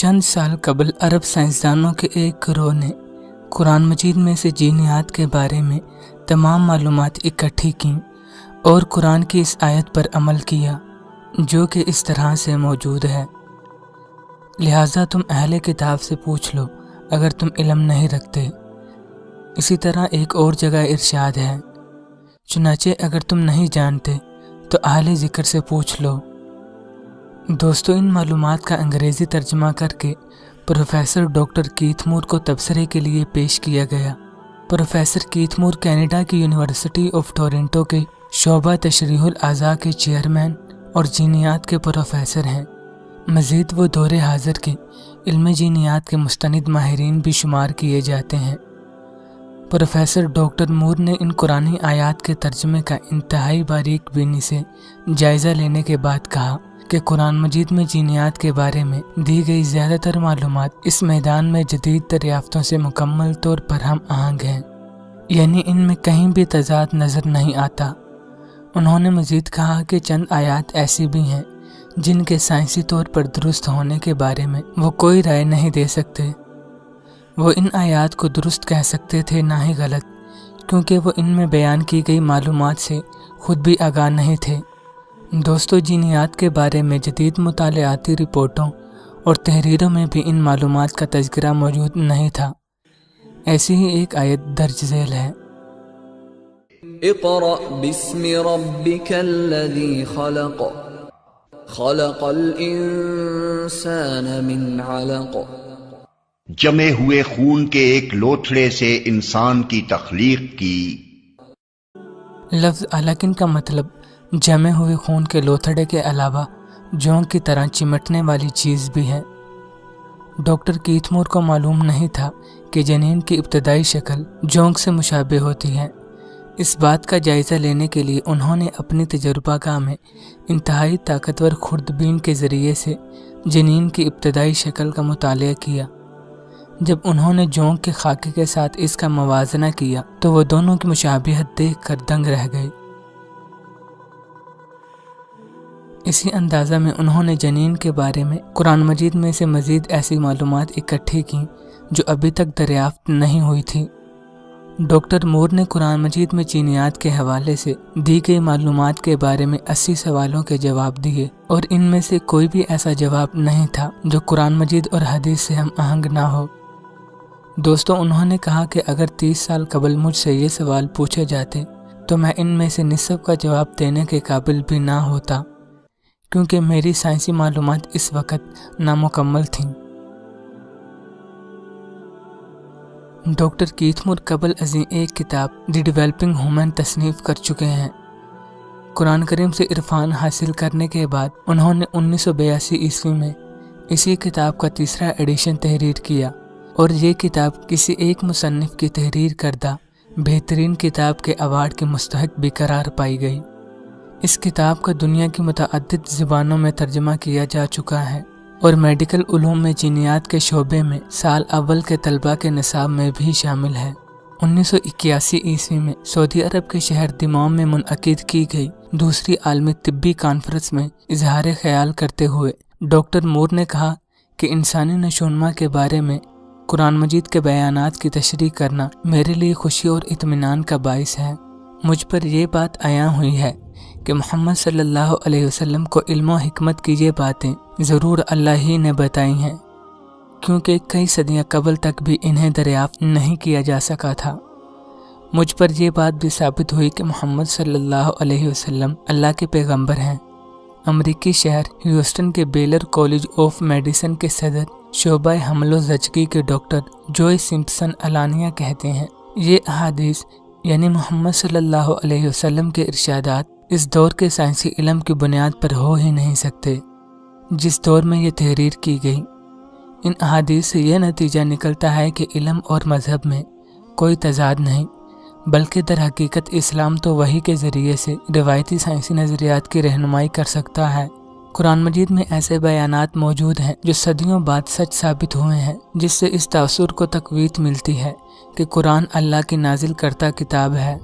چند سال قبل عرب سائنسدانوں کے ایک گروہ نے قرآن مجید میں سے جینیات کے بارے میں تمام معلومات اکٹھی کیں اور قرآن کی اس آیت پر عمل کیا جو کہ اس طرح سے موجود ہے، لہٰذا تم اہل کتاب سے پوچھ لو اگر تم علم نہیں رکھتے۔ اسی طرح ایک اور جگہ ارشاد ہے، چنانچہ اگر تم نہیں جانتے تو اہل ذکر سے پوچھ لو۔ دوستو، ان معلومات کا انگریزی ترجمہ کر کے پروفیسر ڈاکٹر کیتھ مور کو تبصرے کے لیے پیش کیا گیا۔ پروفیسر کیتھ مور کینیڈا کی یونیورسٹی آف ٹورنٹو کے شعبہ تشریح الاعضاء کے چیئرمین اور جینیات کے پروفیسر ہیں۔ مزید وہ دور حاضر کے علم جینیات کے مستند ماہرین بھی شمار کیے جاتے ہیں۔ پروفیسر ڈاکٹر مور نے ان قرآنی آیات کے ترجمے کا انتہائی باریک بینی سے جائزہ لینے کے بعد کہا کہ قرآن مجید میں جینیات کے بارے میں دی گئی زیادہ تر معلومات اس میدان میں جدید دریافتوں سے مکمل طور پر ہم آہنگ ہیں، یعنی ان میں کہیں بھی تضاد نظر نہیں آتا۔ انہوں نے مزید کہا کہ چند آیات ایسی بھی ہیں جن کے سائنسی طور پر درست ہونے کے بارے میں وہ کوئی رائے نہیں دے سکتے۔ وہ ان آیات کو درست کہہ سکتے تھے نہ ہی غلط، کیونکہ وہ ان میں بیان کی گئی معلومات سے خود بھی آگاہ نہیں تھے۔ دوستو، جینیات کے بارے میں جدید مطالعاتی رپورٹوں اور تحریروں میں بھی ان معلومات کا تذکرہ موجود نہیں تھا۔ ایسی ہی ایک آیت درج ذیل ہے، اقرأ باسم ربک الذی خلق خلق الانسان من علق۔ جمے ہوئے خون کے ایک لوتھڑے سے انسان کی تخلیق کی۔ لفظ علاقن کا مطلب جمے ہوئے خون کے لوتھڑے کے علاوہ جونک کی طرح چمٹنے والی چیز بھی ہے۔ ڈاکٹر کیتھ مور کو معلوم نہیں تھا کہ جنین کی ابتدائی شکل جونک سے مشابہ ہوتی ہے۔ اس بات کا جائزہ لینے کے لیے انہوں نے اپنی تجربہ گاہ میں انتہائی طاقتور خوردبین کے ذریعے سے جنین کی ابتدائی شکل کا مطالعہ کیا۔ جب انہوں نے جونک کے خاکے کے ساتھ اس کا موازنہ کیا تو وہ دونوں کی مشابہت دیکھ کر دنگ رہ گئے۔ اسی اندازہ میں انہوں نے جنین کے بارے میں قرآن مجید میں سے مزید ایسی معلومات اکٹھی کیں جو ابھی تک دریافت نہیں ہوئی تھی۔ ڈاکٹر مور نے قرآن مجید میں جینیات کے حوالے سے دی گئی معلومات کے بارے میں 80 سوالوں کے جواب دیے، اور ان میں سے کوئی بھی ایسا جواب نہیں تھا جو قرآن مجید اور حدیث سے ہم آہنگ نہ ہو۔ دوستو، انہوں نے کہا کہ اگر 30 سال قبل مجھ سے یہ سوال پوچھے جاتے تو میں ان میں سے نصف کا جواب دینے کے قابل بھی نہ ہوتا، کیونکہ میری سائنسی معلومات اس وقت نامکمل تھیں۔ ڈاکٹر کیتھ مور قبل ازیں ایک کتاب دی ڈیولپنگ ہیومن تصنیف کر چکے ہیں۔ قرآن کریم سے عرفان حاصل کرنے کے بعد انہوں نے 1982 عیسوی میں اسی کتاب کا تیسرا ایڈیشن تحریر کیا، اور یہ کتاب کسی ایک مصنف کی تحریر کردہ بہترین کتاب کے ایوارڈ کی مستحق بھی قرار پائی گئی۔ اس کتاب کا دنیا کی متعدد زبانوں میں ترجمہ کیا جا چکا ہے اور میڈیکل علوم میں جینیات کے شعبے میں سال اول کے طلباء کے نصاب میں بھی شامل ہے۔ 1981 عیسوی میں سعودی عرب کے شہر دمام میں منعقد کی گئی دوسری عالمی طبی کانفرنس میں اظہار خیال کرتے ہوئے ڈاکٹر مور نے کہا کہ انسانی نشوونما کے بارے میں قرآن مجید کے بیانات کی تشریح کرنا میرے لیے خوشی اور اطمینان کا باعث ہے۔ مجھ پر یہ بات عیاں ہوئی ہے کہ محمد صلی اللہ علیہ وسلم کو علم و حکمت کی یہ باتیں ضرور اللہ ہی نے بتائی ہیں، کیونکہ کئی صدیاں قبل تک بھی انہیں دریافت نہیں کیا جا سکا تھا۔ مجھ پر یہ بات بھی ثابت ہوئی کہ محمد صلی اللہ علیہ وسلم اللہ کے پیغمبر ہیں۔ امریکی شہر ہیوسٹن کے بیلر کالج آف میڈیسن کے صدر شعبہ حمل و زچگی کے ڈاکٹر جوئے سمپسن علانیہ کہتے ہیں، یہ احادیث یعنی محمد صلی اللہ علیہ وسلم کے ارشادات اس دور کے سائنسی علم کی بنیاد پر ہو ہی نہیں سکتے جس دور میں یہ تحریر کی گئی۔ ان احادیث سے یہ نتیجہ نکلتا ہے کہ علم اور مذہب میں کوئی تضاد نہیں، بلکہ در حقیقت اسلام تو وحی کے ذریعے سے روایتی سائنسی نظریات کی رہنمائی کر سکتا ہے۔ قرآن مجید میں ایسے بیانات موجود ہیں جو صدیوں بعد سچ ثابت ہوئے ہیں، جس سے اس تاثر کو تقویت ملتی ہے کہ قرآن اللہ کی نازل کرتا کتاب ہے۔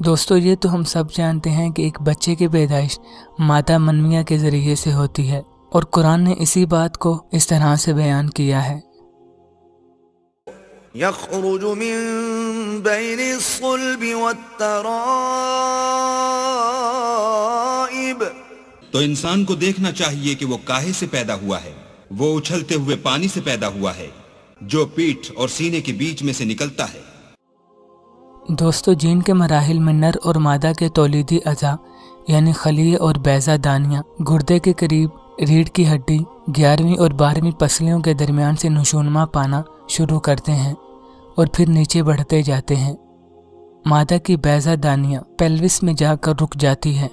دوستو، یہ تو ہم سب جانتے ہیں کہ ایک بچے کی پیدائش مادہ منویہ کے ذریعے سے ہوتی ہے اور قرآن نے اسی بات کو اس طرح سے بیان کیا ہے، يخرج من بين الصلب والترائب. تو انسان کو دیکھنا چاہیے کہ وہ کاہے سے پیدا ہوا ہے، وہ اچھلتے ہوئے پانی سے پیدا ہوا ہے جو پیٹھ اور سینے کے بیچ میں سے نکلتا ہے۔ دوستو، جین کے مراحل میں نر اور مادہ کے تولیدی اعضاء یعنی خلیے اور بیضہ دانیاں گردے کے قریب ریڑھ کی ہڈی 11ویں اور 12ویں پسلیوں کے درمیان سے نشونما پانا شروع کرتے ہیں اور پھر نیچے بڑھتے جاتے ہیں۔ مادہ کی بیضہ دانیاں پیلوس میں جا کر رک جاتی ہے،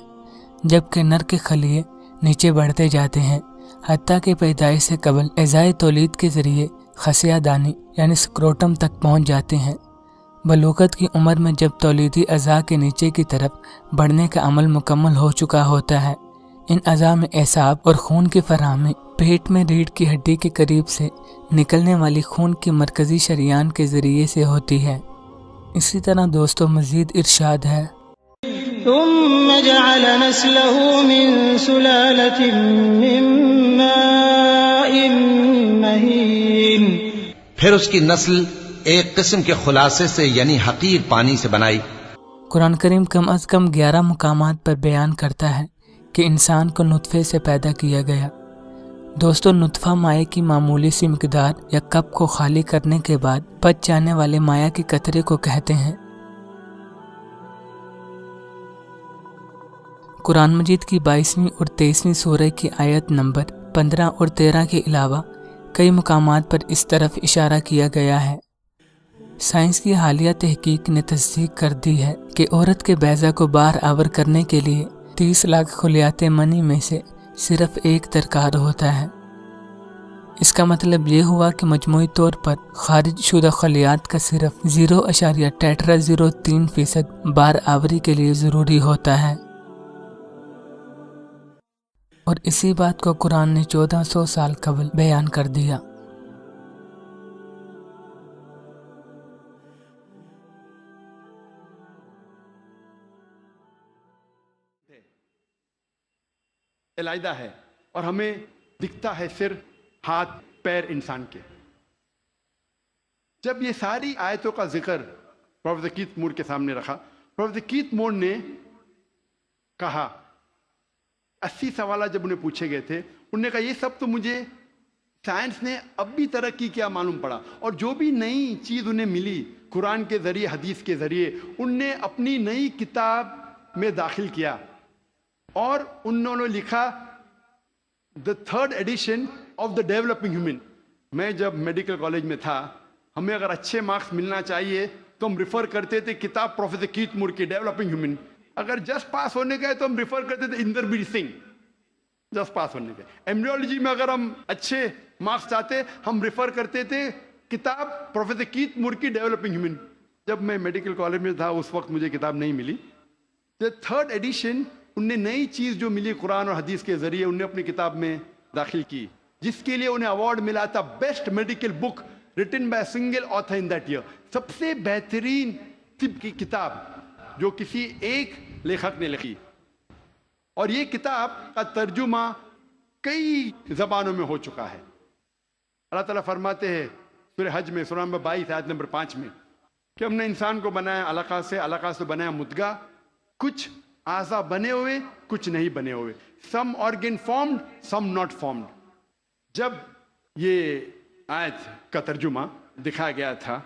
جبکہ نر کے خلیے نیچے بڑھتے جاتے ہیں حتیٰ کہ پیدائش سے قبل اعضائے تولید کے ذریعے خصیہ دانی یعنی سکروٹم تک پہنچ جاتے ہیں۔ بلوغت کی عمر میں جب تولیدی اعضاء کے نیچے کی طرف بڑھنے کا عمل مکمل ہو چکا ہوتا ہے، ان اعضاء میں اعصاب اور خون کی فراہمی پیٹ میں ریڑھ کی ہڈی کے قریب سے نکلنے والی خون کی مرکزی شریان کے ذریعے سے ہوتی ہے۔ اسی طرح دوستو مزید ارشاد ہے، ثم جعل نسله من سلالة من ماء مهين، پھر اس کی نسل ایک قسم کے خلاصے سے یعنی حقیر پانی سے بنائی۔ قرآن کریم کم از کم 11 مقامات پر بیان کرتا ہے کہ انسان کو نطفے سے پیدا کیا گیا۔ دوستو، نطفہ مائع کی معمولی سی مقدار یا کپ کو خالی کرنے کے بعد بچ جانے والے مائع کے قطرے کو کہتے ہیں۔ قرآن مجید کی 22ویں اور 23ویں سورہ کی آیت نمبر 15 اور 13 کے علاوہ کئی مقامات پر اس طرف اشارہ کیا گیا ہے۔ سائنس کی حالیہ تحقیق نے تصدیق کر دی ہے کہ عورت کے بیضہ کو باہر آور کرنے کے لیے 30 لاکھ خلیات منی میں سے صرف ایک درکار ہوتا ہے۔ اس کا مطلب یہ ہوا کہ مجموعی طور پر خارج شدہ خلیات کا صرف 0.03% باہر آوری کے لیے ضروری ہوتا ہے، اور اسی بات کو قرآن نے 1400 سال قبل بیان کر دیا۔ علیحدہ ہے اور ہمیں دکھتا ہے صرف ہاتھ پیر انسان کے۔ جب یہ ساری آیتوں کا ذکر پروفیسر کیتھ مور کے سامنے رکھا، پروفیسر کیتھ مور نے کہا 80 سوالات جب انہیں پوچھے گئے تھے، انہوں نے کہا یہ سب تو مجھے سائنس نے اب بھی ترقی کیا معلوم پڑا، اور جو بھی نئی چیز انہیں ملی قرآن کے ذریعے حدیث کے ذریعے ان نے اپنی نئی کتاب میں داخل کیا، اور انہوں نے لکھا دا 3rd addition of the developing human. میں جب میڈیکل کالج میں تھا، ہمیں اگر اچھے مارکس ملنا چاہیے تو ہم ریفر کرتے تھے کتاب پروفیسر کیتھ مور کی ڈیولپنگ ہیومن۔ اگر جسٹ پاس ہونے گئے تو ہم ریفر کرتے تھے اندربیر سنگھ، جسٹ پاس ہونے گئے۔ ایمبریولوجی میں اگر ہم اچھے مارکس چاہتے ہم ریفر کرتے تھے کتاب پروفیسر کیتھ مور کی ڈیولپنگ ہیومن۔ جب میں میڈیکل کالج میں تھا اس وقت مجھے کتاب نہیں ملی۔ دا 3rd ایڈیشن ان نے نئی چیز جو ملی قرآن اور حدیث کے ذریعے انہیں اپنی کتاب میں داخل کی، جس کے لیے انہیں ایوارڈ ملا تھا best medical book written by single author in that year, سب سے بہترین طب کی کتاب جو کسی ایک لیکھک نے لکھی۔ اور یہ کتاب کا ترجمہ کئی زبانوں میں ہو چکا ہے۔ اللہ تعالیٰ فرماتے ہیں سورہ حج میں سورہ نمبر 22 آیت نمبر 5 میں کہ ہم نے انسان کو بنایا علقہ سے بنایا مدغہ، کچھ اعضاء بنے ہوئے کچھ نہیں بنے ہوئے، some organ formed some not formed. جب یہ آیت کا ترجمہ دکھایا گیا تھا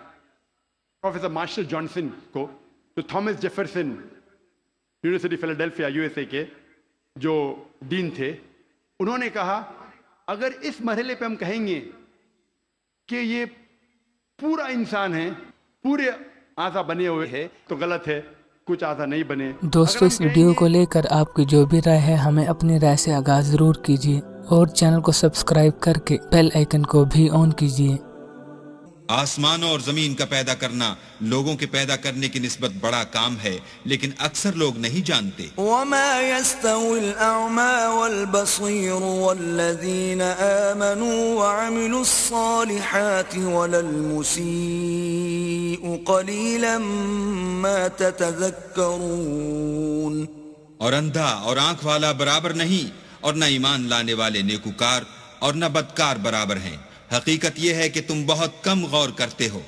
پروفیسر مارشل جانسن کو، جو تھامس جیفرسن یونیورسٹی فیلاڈیلفیا USA کے جو ڈین تھے، انہوں نے کہا اگر اس مرحلے پہ ہم کہیں گے کہ یہ پورا انسان ہے، پورے اعضاء بنے ہوئے ہیں، تو غلط ہے، کچھ اعضاء نہیں بنے۔ دوستو، اس ویڈیو کو لے کر آپ کی جو بھی رائے ہے ہمیں اپنی رائے سے آگاہ ضرور کیجیے، اور چینل کو سبسکرائب کر کے بیل آئیکن کو بھی آن کیجیے۔ آسمانوں اور زمین کا پیدا کرنا لوگوں کے پیدا کرنے کی نسبت بڑا کام ہے، لیکن اکثر لوگ نہیں جانتے۔ وما يستوي الأعمى والبصير والذين آمنوا وعملوا الصالحات ولا المسيء قليلا ما تتذكرون۔ اور اندھا اور آنکھ والا برابر نہیں، اور نہ ایمان لانے والے نیکوکار اور نہ بدکار برابر ہیں۔ حقیقت یہ ہے کہ تم بہت کم غور کرتے ہو۔